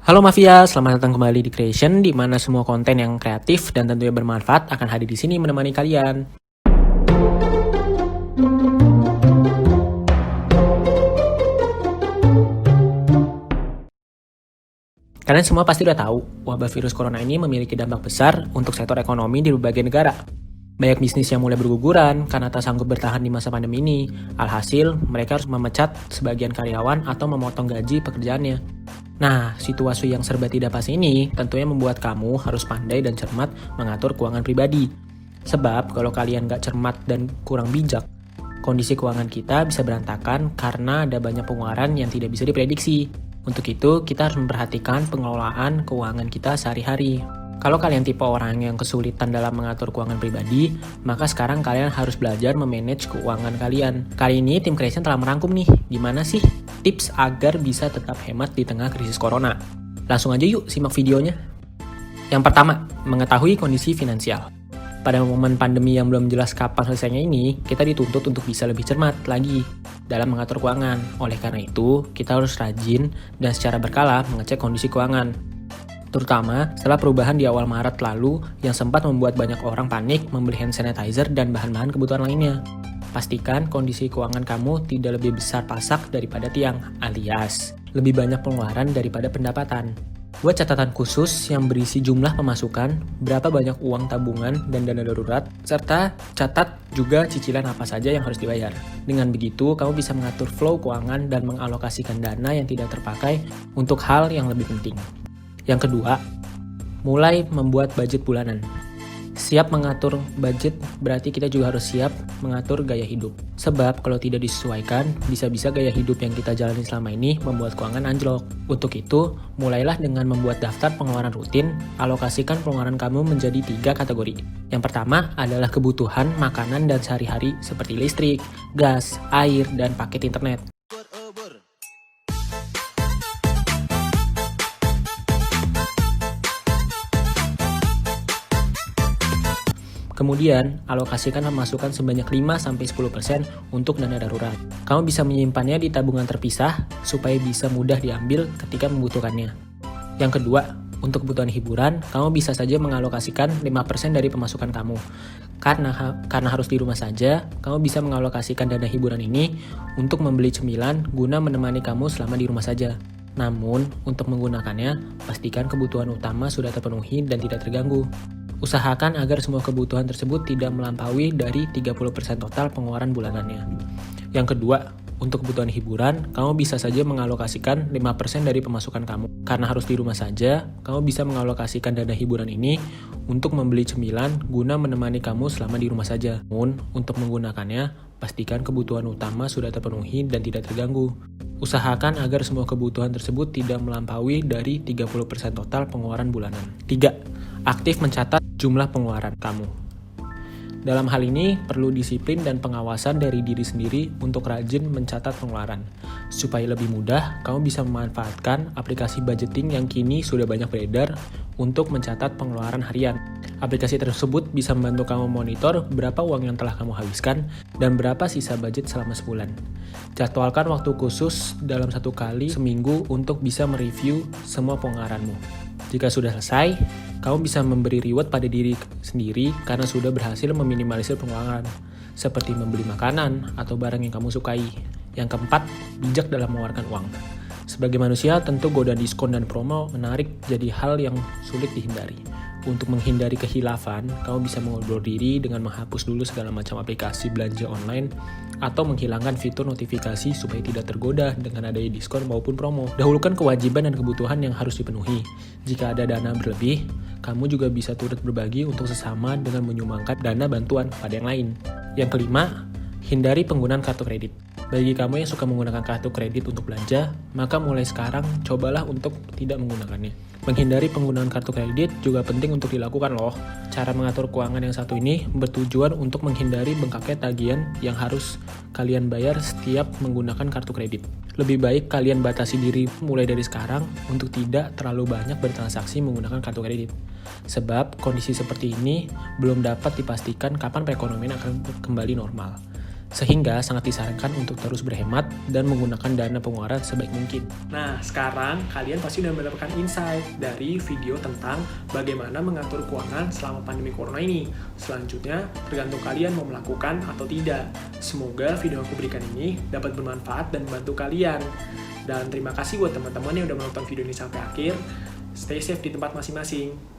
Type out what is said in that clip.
Halo Mafia, selamat datang kembali di Creation, di mana semua konten yang kreatif dan tentunya bermanfaat akan hadir di sini menemani kalian. Kalian semua pasti udah tahu, wabah virus corona ini memiliki dampak besar untuk sektor ekonomi di berbagai negara. Banyak bisnis yang mulai berguguran karena tak sanggup bertahan di masa pandemi ini. Alhasil, mereka harus memecat sebagian karyawan atau memotong gaji pekerjaannya. Nah, situasi yang serba tidak pasti ini tentunya membuat kamu harus pandai dan cermat mengatur keuangan pribadi. Sebab kalau kalian gak cermat dan kurang bijak, kondisi keuangan kita bisa berantakan karena ada banyak pengeluaran yang tidak bisa diprediksi. Untuk itu, kita harus memperhatikan pengelolaan keuangan kita sehari-hari. Kalau kalian tipe orang yang kesulitan dalam mengatur keuangan pribadi, maka sekarang kalian harus belajar memanage keuangan kalian. Kali ini tim Creation telah merangkum nih, gimana sih tips agar bisa tetap hemat di tengah krisis corona. Langsung aja yuk simak videonya. Yang pertama, mengetahui kondisi finansial. Pada momen pandemi yang belum jelas kapan selesainya ini, kita dituntut untuk bisa lebih cermat lagi dalam mengatur keuangan. Oleh karena itu, kita harus rajin dan secara berkala mengecek kondisi keuangan. Terutama setelah perubahan di awal Maret lalu yang sempat membuat banyak orang panik membeli hand sanitizer dan bahan-bahan kebutuhan lainnya. Pastikan kondisi keuangan kamu tidak lebih besar pasak daripada tiang, alias lebih banyak pengeluaran daripada pendapatan. Buat catatan khusus yang berisi jumlah pemasukan, berapa banyak uang tabungan dan dana darurat, serta catat juga cicilan apa saja yang harus dibayar. Dengan begitu, kamu bisa mengatur flow keuangan dan mengalokasikan dana yang tidak terpakai untuk hal yang lebih penting. Yang kedua, mulai membuat budget bulanan. Siap mengatur budget berarti kita juga harus siap mengatur gaya hidup. Sebab kalau tidak disesuaikan, bisa-bisa gaya hidup yang kita jalani selama ini membuat keuangan anjlok. Untuk itu, mulailah dengan membuat daftar pengeluaran rutin, alokasikan pengeluaran kamu menjadi 3 kategori. Yang pertama adalah kebutuhan makanan dan sehari-hari seperti listrik, gas, air, dan paket internet. Kemudian, alokasikan pemasukan sebanyak 5-10% untuk dana darurat. Kamu bisa menyimpannya di tabungan terpisah supaya bisa mudah diambil ketika membutuhkannya. Yang kedua, untuk kebutuhan hiburan, kamu bisa saja mengalokasikan 5% dari pemasukan kamu. Karena harus di rumah saja, kamu bisa mengalokasikan dana hiburan ini untuk membeli cemilan guna menemani kamu selama di rumah saja. Namun, untuk menggunakannya, pastikan kebutuhan utama sudah terpenuhi dan tidak terganggu. Usahakan agar semua kebutuhan tersebut tidak melampaui dari 30% total pengeluaran bulanannya. Yang kedua, untuk kebutuhan hiburan, kamu bisa saja mengalokasikan 5% dari pemasukan kamu. Karena harus di rumah saja, kamu bisa mengalokasikan dana hiburan ini untuk membeli cemilan guna menemani kamu selama di rumah saja. Namun, untuk menggunakannya, pastikan kebutuhan utama sudah terpenuhi dan tidak terganggu. Usahakan agar semua kebutuhan tersebut tidak melampaui dari 30% total pengeluaran bulanan. 3. Aktif mencatat jumlah pengeluaran kamu. Dalam hal ini, perlu disiplin dan pengawasan dari diri sendiri untuk rajin mencatat pengeluaran. Supaya lebih mudah, kamu bisa memanfaatkan aplikasi budgeting yang kini sudah banyak beredar untuk mencatat pengeluaran harian. Aplikasi tersebut bisa membantu kamu monitor berapa uang yang telah kamu habiskan dan berapa sisa budget selama sebulan. Jadwalkan waktu khusus dalam 1 kali seminggu untuk bisa mereview semua pengeluaranmu. Jika sudah selesai, kamu bisa memberi reward pada diri sendiri karena sudah berhasil meminimalisir pengeluaran, seperti membeli makanan atau barang yang kamu sukai. Yang keempat, bijak dalam mengeluarkan uang. Sebagai manusia, tentu godaan diskon dan promo menarik jadi hal yang sulit dihindari. Untuk menghindari kehilafan, kamu bisa mengundur diri dengan menghapus dulu segala macam aplikasi belanja online atau menghilangkan fitur notifikasi supaya tidak tergoda dengan adanya diskon maupun promo. Dahulukan kewajiban dan kebutuhan yang harus dipenuhi. Jika ada dana berlebih, kamu juga bisa turut berbagi untuk sesama dengan menyumbangkan dana bantuan kepada yang lain. Yang kelima, hindari penggunaan kartu kredit. Bagi kamu yang suka menggunakan kartu kredit untuk belanja, maka mulai sekarang cobalah untuk tidak menggunakannya. Menghindari penggunaan kartu kredit juga penting untuk dilakukan loh. Cara mengatur keuangan yang satu ini bertujuan untuk menghindari bengkaknya tagihan yang harus kalian bayar setiap menggunakan kartu kredit. Lebih baik kalian batasi diri mulai dari sekarang untuk tidak terlalu banyak bertransaksi menggunakan kartu kredit. Sebab kondisi seperti ini belum dapat dipastikan kapan perekonomian akan kembali normal. Sehingga sangat disarankan untuk terus berhemat dan menggunakan dana pengeluaran sebaik mungkin. Nah, sekarang kalian pasti sudah mendapatkan insight dari video tentang bagaimana mengatur keuangan selama pandemi corona ini. Selanjutnya, tergantung kalian mau melakukan atau tidak. Semoga video yang aku berikan ini dapat bermanfaat dan membantu kalian. Dan terima kasih buat teman-teman yang udah menonton video ini sampai akhir. Stay safe di tempat masing-masing.